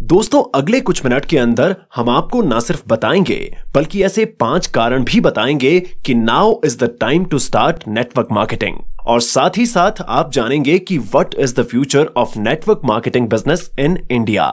दोस्तों अगले कुछ मिनट के अंदर हम आपको ना सिर्फ बताएंगे बल्कि ऐसे 5 कारण भी बताएंगे कि now is the time to start network marketing. और साथ ही साथ आप जानेंगे कि what is the future of network marketing business in India.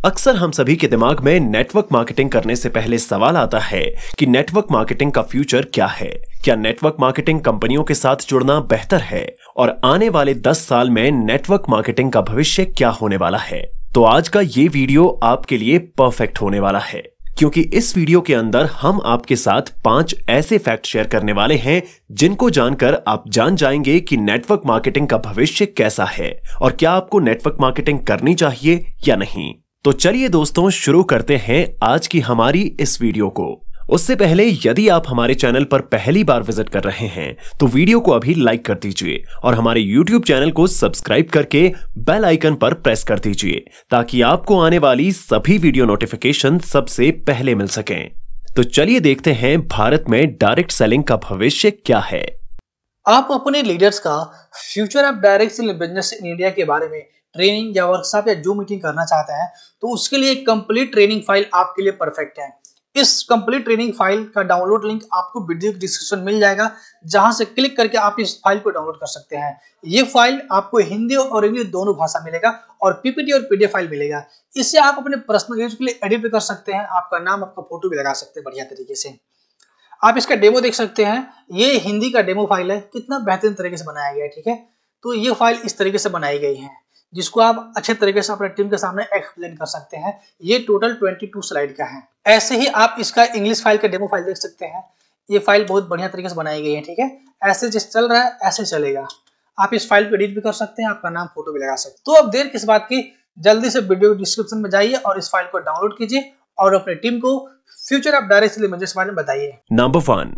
अक्सर हम सभी के दिमाग में नेटवर्क मार्केटिंग करने से पहले सवाल आता है कि नेटवर्क मार्केटिंग का फ्यूचर क्या है। क्या नेटवर्क मार्केटिंग कंपनियों के साथ जुड़ना बेहतर है और आने वाले 10 साल में नेटवर्क मार्केटिंग का भविष्य क्या होने वाला है। तो आज का ये वीडियो आपके लिए परफेक्ट होने वाला है, क्योंकि इस वीडियो के अंदर हम आपके साथ 5 ऐसे फैक्ट शेयर करने वाले हैं जिनको जानकर आप जान जाएंगे कि नेटवर्क मार्केटिंग का भविष्य कैसा है और क्या आपको नेटवर्क मार्केटिंग करनी चाहिए या नहीं। तो चलिए दोस्तों शुरू करते हैं आज की हमारी इस वीडियो को। उससे पहले यदि आप हमारे चैनल पर पहली बार विजिट कर रहे हैं तो वीडियो को अभी लाइक कर दीजिए और हमारे YouTube चैनल को सब्सक्राइब करके बेल आइकन पर प्रेस कर दीजिए ताकि आपको आने वाली सभी वीडियो नोटिफिकेशन सबसे पहले मिल सकें। तो चलिए देखते हैं भारत में डायरेक्ट सेलिंग का भविष्य क्या है। आप अपने लीडर्स का future of direct selling business in India के बारे में ट्रेनिंग या वर्कशॉप या जूम मीटिंग करना चाहते हैं तो उसके लिए कंप्लीट ट्रेनिंग फाइल आपके लिए परफेक्ट है। इस कंप्लीट ट्रेनिंग फाइल का डाउनलोड लिंक आपको वीडियो की डिस्क्रिप्शन मिल जाएगा, जहां से क्लिक करके आप इस फाइल को डाउनलोड कर सकते हैं। ये फाइल आपको हिंदी और इंग्लिश दोनों भाषा मिलेगा और पीपीटी और पीडीएफ फाइल मिलेगा। इससे आप अपने पर्सनल यूज के लिए एडिट भी कर सकते हैं, आपका नाम आपका फोटो भी लगा सकते हैं बढ़िया तरीके से। आप इसका डेमो देख सकते हैं, ये हिंदी का डेमो फाइल है, कितना बेहतरीन तरीके से बनाया गया है। ठीक है, तो ये फाइल इस तरीके से बनाई गई है जिसको आप अच्छे तरीके से अपने टीम के सामने एक्सप्लेन कर सकते हैं। ये टोटल 22 स्लाइड का है। ऐसे ही आप इसका इंग्लिश फाइल का डेमो फाइल देख सकते हैं। ये फाइल बहुत बढ़िया तरीके से बनाई गई है। ठीक है, ऐसे जिस चल रहा है ऐसे चलेगा। आप इस फाइल को एडिट भी कर सकते हैं, आपका नाम फोटो भी लगा सकते हैं। तो अब देर किस बात की, जल्दी से वीडियो डिस्क्रिप्शन में जाइए और इस फाइल को डाउनलोड कीजिए और अपनी टीम को future of direct selling business के बारे में बताइए। नंबर 1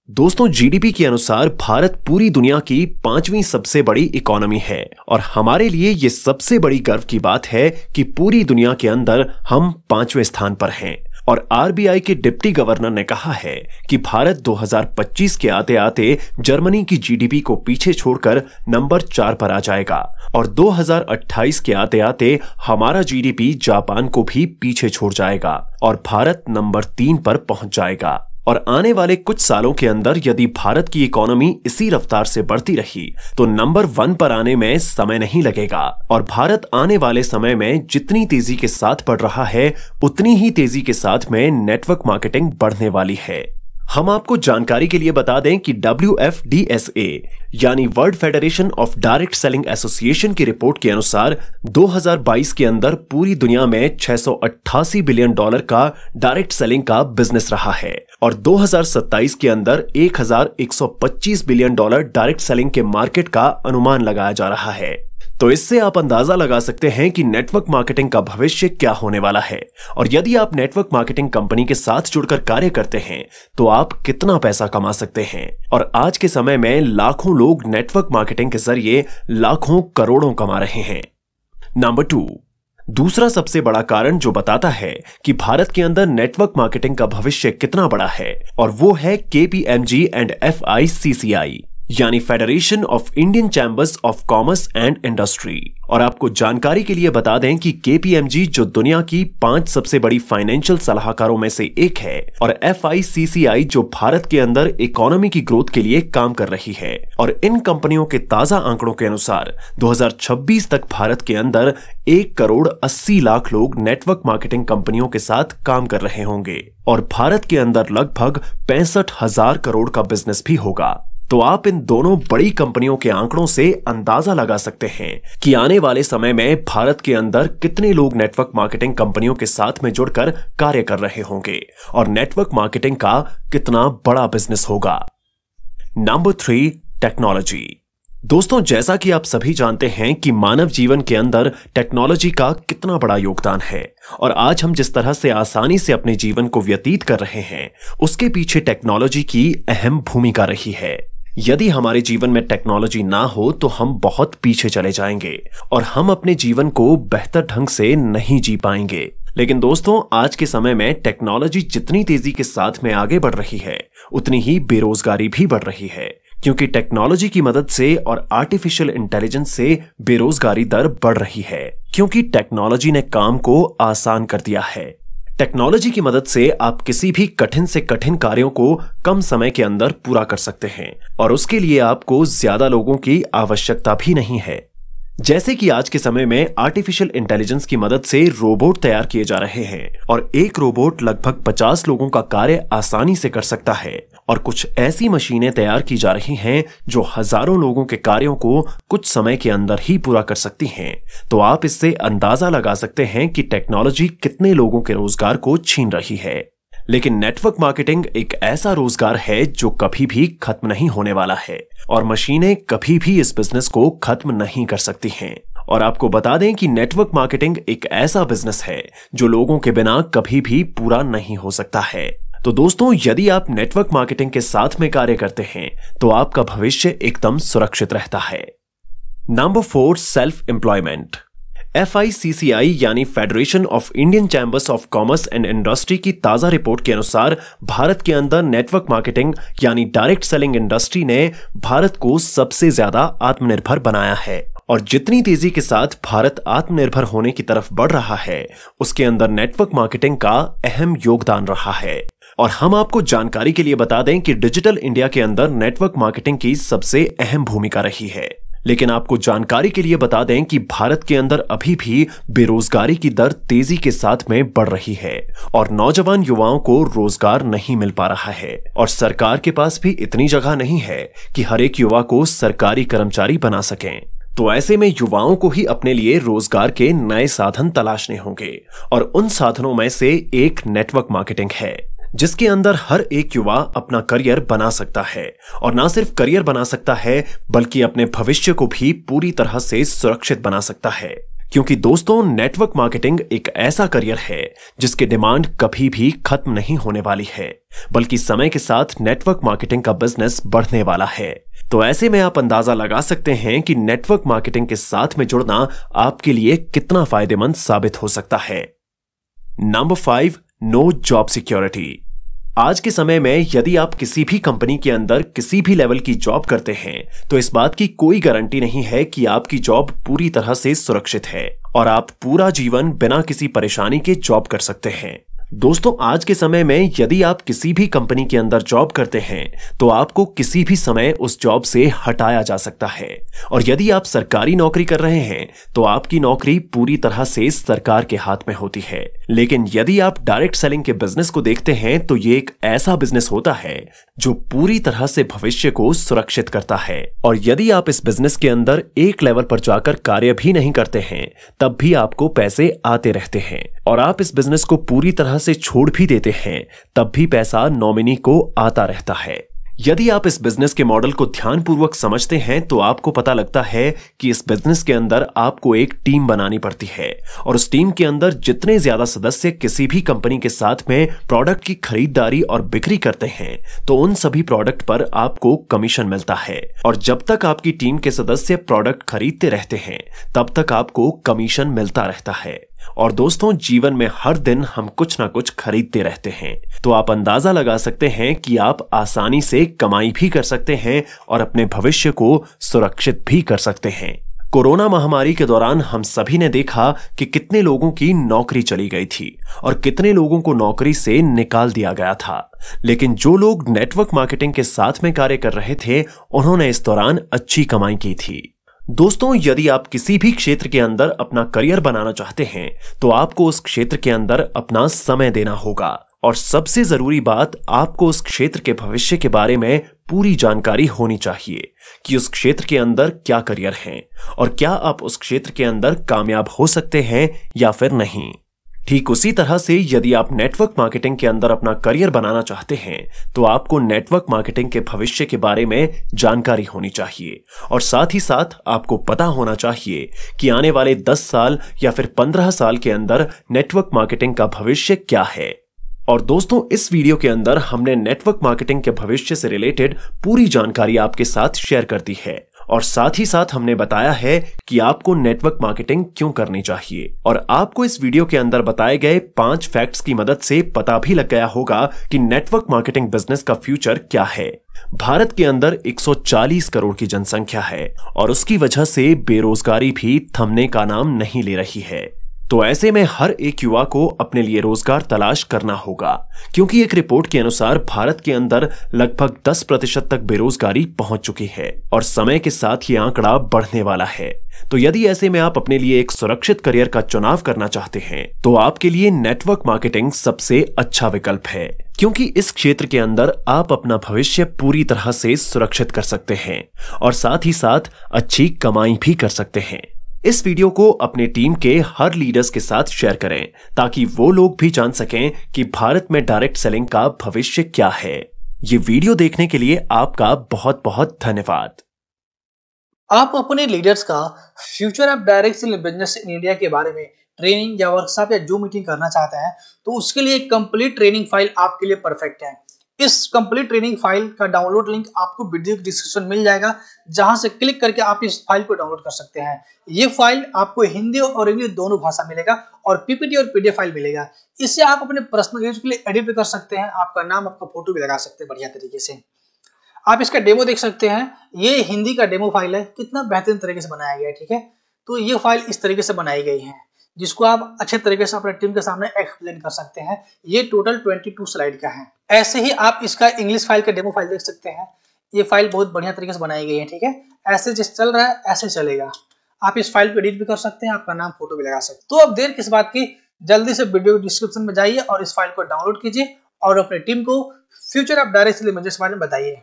दोस्तों, जीडीपी के अनुसार भारत पूरी दुनिया की 5वीं सबसे बड़ी इकोनॉमी है और हमारे लिए ये सबसे बड़ी गर्व की बात है कि पूरी दुनिया के अंदर हम 5वें स्थान पर हैं। और आरबीआई के डिप्टी गवर्नर ने कहा है कि भारत 2025 के आते आते जर्मनी की जीडीपी को पीछे छोड़कर नंबर 4 पर आ जाएगा और 2028 के आते आते हमारा जीडीपी जापान को भी पीछे छोड़ जाएगा और भारत नंबर 3 पर पहुंच जाएगा। और आने वाले कुछ सालों के अंदर यदि भारत की इकोनॉमी इसी रफ्तार से बढ़ती रही तो नंबर 1 पर आने में समय नहीं लगेगा और भारत आने वाले समय में जितनी तेजी के साथ बढ़ रहा है उतनी ही तेजी के साथ में नेटवर्क मार्केटिंग बढ़ने वाली है। हम आपको जानकारी के लिए बता दें कि WFDSA यानी world federation of direct selling association की रिपोर्ट के अनुसार 2022 के अंदर पूरी दुनिया में $688 बिलियन का डायरेक्ट सेलिंग का बिजनेस रहा है और 2027 के अंदर $1125 बिलियन डायरेक्ट सेलिंग के मार्केट का अनुमान लगाया जा रहा है। तो इससे आप अंदाजा लगा सकते हैं कि नेटवर्क मार्केटिंग का भविष्य क्या होने वाला है और यदि आप नेटवर्क मार्केटिंग कंपनी के साथ जुड़कर कार्य करते हैं तो आप कितना पैसा कमा सकते हैं। और आज के समय में लाखों लोग नेटवर्क मार्केटिंग के जरिए लाखों करोड़ों कमा रहे हैं। नंबर 2 दूसरा सबसे बड़ा कारण जो बताता है कि भारत के अंदर नेटवर्क मार्केटिंग का भविष्य कितना बड़ा है और वो है KPMG एंड FICCI यानी federation of Indian chambers of commerce and industry. और आपको जानकारी के लिए बता दें कि KPMG जो दुनिया की 5 सबसे बड़ी फाइनेंशियल सलाहकारों में से एक है और FICCI जो भारत के अंदर इकोनॉमी की ग्रोथ के लिए काम कर रही है। और इन कंपनियों के ताजा आंकड़ों के अनुसार 2026 तक भारत के अंदर 1,80,00,000 लोग नेटवर्क मार्केटिंग कंपनियों के साथ काम कर रहे होंगे और भारत के अंदर लगभग 65,000 करोड़ का बिजनेस भी होगा। तो आप इन दोनों बड़ी कंपनियों के आंकड़ों से अंदाजा लगा सकते हैं कि आने वाले समय में भारत के अंदर कितने लोग नेटवर्क मार्केटिंग कंपनियों के साथ में जुड़कर कार्य कर रहे होंगे और नेटवर्क मार्केटिंग का कितना बड़ा बिजनेस होगा। Number 3 technology. दोस्तों जैसा कि आप सभी जानते हैं कि मानव जीवन के अंदर टेक्नोलॉजी का कितना बड़ा योगदान है और आज हम जिस तरह से आसानी से अपने जीवन को व्यतीत कर रहे हैं उसके पीछे टेक्नोलॉजी की अहम भूमिका रही है। यदि हमारे जीवन में टेक्नोलॉजी ना हो तो हम बहुत पीछे चले जाएंगे और हम अपने जीवन को बेहतर ढंग से नहीं जी पाएंगे। लेकिन दोस्तों आज के समय में टेक्नोलॉजी जितनी तेजी के साथ में आगे बढ़ रही है उतनी ही बेरोजगारी भी बढ़ रही है, क्योंकि टेक्नोलॉजी की मदद से और आर्टिफिशियल इंटेलिजेंस से बेरोजगारी दर बढ़ रही है, क्योंकि टेक्नोलॉजी ने काम को आसान कर दिया है। टेक्नोलॉजी की मदद से आप किसी भी कठिन से कठिन कार्यों को कम समय के अंदर पूरा कर सकते हैं और उसके लिए आपको ज्यादा लोगों की आवश्यकता भी नहीं है। जैसे कि आज के समय में आर्टिफिशियल इंटेलिजेंस की मदद से रोबोट तैयार किए जा रहे हैं और एक रोबोट लगभग 50 लोगों का कार्य आसानी से कर सकता है, और कुछ ऐसी मशीनें तैयार की जा रही हैं जो हजारों लोगों के कार्यों को कुछ समय के अंदर ही पूरा कर सकती हैं। तो आप इससे अंदाजा लगा सकते हैं कि टेक्नोलॉजी कितने लोगों के रोजगार को छीन रही है। लेकिन नेटवर्क मार्केटिंग एक ऐसा रोजगार है जो कभी भी खत्म नहीं होने वाला है और मशीनें कभी भी इस बिजनेस को खत्म नहीं कर सकती हैं। और आपको बता दें कि नेटवर्क मार्केटिंग एक ऐसा बिजनेस है जो लोगों के बिना कभी भी पूरा नहीं हो सकता है। तो दोस्तों, यदि आप नेटवर्क मार्केटिंग के साथ में कार्य करते हैं तो आपका भविष्य एकदम सुरक्षित रहता है। Number 4, self employment. FICCI यानी federation of Indian chambers of commerce and industry की ताजा रिपोर्ट के अनुसार भारत के अंदर नेटवर्क मार्केटिंग यानी डायरेक्ट सेलिंग इंडस्ट्री ने भारत को सबसे ज्यादा आत्मनिर्भर बनाया है। और जितनी तेजी के साथ भारत आत्मनिर्भर होने की तरफ बढ़ रहा है, उसके अंदर नेटवर्क मार्केटिंग का अहम योगदान रहा है। और हम आपको जानकारी के लिए बता दें कि डिजिटल इंडिया के अंदर नेटवर्क मार्केटिंग की सबसे अहम भूमिका रही है। लेकिन आपको जानकारी के लिए बता दें कि भारत के अंदर अभी भी बेरोजगारी की दर तेजी के साथ में बढ़ रही है और नौजवान युवाओं को रोजगार नहीं मिल पा रहा है, और सरकार के पास भी इतनी जगह नहीं है कि हर एक युवा को सरकारी कर्मचारी बना सकें। तो ऐसे में युवाओं को ही अपने लिए रोजगार के नए साधन तलाशने होंगे, और उन साधनों में से एक नेटवर्क मार्केटिंग है, जिसके अंदर हर एक युवा अपना करियर बना सकता है, और ना सिर्फ करियर बना सकता है बल्कि अपने भविष्य को भी पूरी तरह से सुरक्षित बना सकता है। क्योंकि दोस्तों, नेटवर्क मार्केटिंग एक ऐसा करियर है जिसकी डिमांड कभी भी खत्म नहीं होने वाली है, बल्कि समय के साथ नेटवर्क मार्केटिंग का बिजनेस बढ़ने वाला है। तो ऐसे में आप अंदाजा लगा सकते हैं कि नेटवर्क मार्केटिंग के साथ में जुड़ना आपके लिए कितना फायदेमंद साबित हो सकता है। Number 5, no job security. आज के समय में यदि आप किसी भी कंपनी के अंदर किसी भी लेवल की जॉब करते हैं तो इस बात की कोई गारंटी नहीं है कि आपकी जॉब पूरी तरह से सुरक्षित है और आप पूरा जीवन बिना किसी परेशानी के जॉब कर सकते हैं। दोस्तों, आज के समय में यदि आप किसी भी कंपनी के अंदर जॉब करते हैं तो आपको किसी भी समय उस जॉब से हटाया जा सकता है, और यदि आप सरकारी नौकरी कर रहे हैं तो आपकी नौकरी पूरी तरह से सरकार के हाथ में होती है। लेकिन यदि आप डायरेक्ट सेलिंग के बिजनेस को देखते हैं तो ये एक ऐसा बिजनेस होता है जो पूरी तरह से भविष्य को सुरक्षित करता है, और यदि आप इस बिजनेस के अंदर एक लेवल पर जाकर कार्य भी नहीं करते हैं तब भी आपको पैसे आते रहते हैं, और आप इस बिजनेस को पूरी तरह से छोड़ भी देते हैं तब भी पैसा नॉमिनी को आता रहता है। यदि आप इस बिजनेस के मॉडल को ध्यानपूर्वक समझते हैं तो आपको पता लगता है कि इस बिजनेस के अंदर आपको एक टीम बनानी पड़ती है, और उस टीम के अंदर जितने ज्यादा सदस्य किसी भी कंपनी के साथ में प्रोडक्ट की खरीदारी और बिक्री करते हैं तो उन सभी प्रोडक्ट पर आपको कमीशन मिलता है, और जब तक आपकी टीम के सदस्य प्रोडक्ट खरीदते रहते हैं तब तक आपको कमीशन मिलता रहता है। और दोस्तों, जीवन में हर दिन हम कुछ ना कुछ खरीदते रहते हैं, तो आप अंदाजा लगा सकते हैं कि आप आसानी से कमाई भी कर सकते हैं और अपने भविष्य को सुरक्षित भी कर सकते हैं। कोरोना महामारी के दौरान हम सभी ने देखा कि कितने लोगों की नौकरी चली गई थी और कितने लोगों को नौकरी से निकाल दिया गया था, लेकिन जो लोग नेटवर्क मार्केटिंग के साथ में कार्य कर रहे थे उन्होंने इस दौरान अच्छी कमाई की थी। दोस्तों, यदि आप किसी भी क्षेत्र के अंदर अपना करियर बनाना चाहते हैं तो आपको उस क्षेत्र के अंदर अपना समय देना होगा, और सबसे जरूरी बात, आपको उस क्षेत्र के भविष्य के बारे में पूरी जानकारी होनी चाहिए कि उस क्षेत्र के अंदर क्या करियर है और क्या आप उस क्षेत्र के अंदर कामयाब हो सकते हैं या फिर नहीं। ठीक उसी तरह से यदि आप नेटवर्क मार्केटिंग के अंदर अपना करियर बनाना चाहते हैं तो आपको नेटवर्क मार्केटिंग के भविष्य के बारे में जानकारी होनी चाहिए, और साथ ही साथ आपको पता होना चाहिए कि आने वाले 10 साल या फिर 15 साल के अंदर नेटवर्क मार्केटिंग का भविष्य क्या है। और दोस्तों, इस वीडियो के अंदर हमने नेटवर्क मार्केटिंग के भविष्य से रिलेटेड पूरी जानकारी आपके साथ शेयर कर दी है, और साथ ही साथ हमने बताया है कि आपको नेटवर्क मार्केटिंग क्यों करनी चाहिए। और आपको इस वीडियो के अंदर बताए गए 5 फैक्ट्स की मदद से पता भी लग गया होगा कि नेटवर्क मार्केटिंग बिजनेस का फ्यूचर क्या है। भारत के अंदर 140 करोड़ की जनसंख्या है और उसकी वजह से बेरोजगारी भी थमने का नाम नहीं ले रही है। तो ऐसे में हर एक युवा को अपने लिए रोजगार तलाश करना होगा, क्योंकि एक रिपोर्ट के अनुसार भारत के अंदर लगभग 10% तक बेरोजगारी पहुंच चुकी है और समय के साथ ये आंकड़ा बढ़ने वाला है। तो यदि ऐसे में आप अपने लिए एक सुरक्षित करियर का चुनाव करना चाहते हैं तो आपके लिए नेटवर्क मार्केटिंग सबसे अच्छा विकल्प है, क्योंकि इस क्षेत्र के अंदर आप अपना भविष्य पूरी तरह से सुरक्षित कर सकते हैं और साथ ही साथ अच्छी कमाई भी कर सकते हैं। इस वीडियो को अपने टीम के हर लीडर्स के साथ शेयर करें ताकि वो लोग भी जान सकें कि भारत में डायरेक्ट सेलिंग का भविष्य क्या है। ये वीडियो देखने के लिए आपका बहुत बहुत धन्यवाद। आप अपने लीडर्स का future of direct selling business in India के बारे में ट्रेनिंग या वर्कशॉप या जूम मीटिंग करना चाहते हैं तो उसके लिए एक कंप्लीट ट्रेनिंग फाइल आपके लिए परफेक्ट है। इस कंप्लीट ट्रेनिंग फाइल का डाउनलोड लिंक आपको वीडियो की डिस्क्रिप्शन मिल जाएगा, जहां से क्लिक करके आप इस फाइल को डाउनलोड कर सकते हैं। ये फाइल आपको हिंदी और इंग्लिश दोनों भाषा मिलेगा और पीपीटी और पीडीएफ फाइल मिलेगा। इससे आप अपने पर्सनल यूज के लिए एडिट भी कर सकते हैं, आपका नाम आपका फोटो भी लगा सकते हैं बढ़िया तरीके से। आप इसका डेमो देख सकते हैं, ये हिंदी का डेमो फाइल है, कितना बेहतरीन तरीके से बनाया गया है। ठीक है, तो ये फाइल इस तरीके से बनाई गई है जिसको आप अच्छे तरीके से अपने टीम के सामने एक्सप्लेन कर सकते हैं। ये टोटल 22 स्लाइड का है। ऐसे ही आप इसका इंग्लिश फाइल का डेमो फाइल देख सकते हैं, ये फाइल बहुत बढ़िया तरीके से बनाई गई है। ठीक है, ऐसे जिस चल रहा है ऐसे चलेगा। आप इस फाइल को एडिट भी कर सकते हैं, आपका नाम फोटो भी लगा सकते हैं। तो अब देर किस बात की, जल्दी से वीडियो डिस्क्रिप्शन में जाइए और इस फाइल को डाउनलोड कीजिए और अपने टीम को future of direct selling business के बारे में बताइए।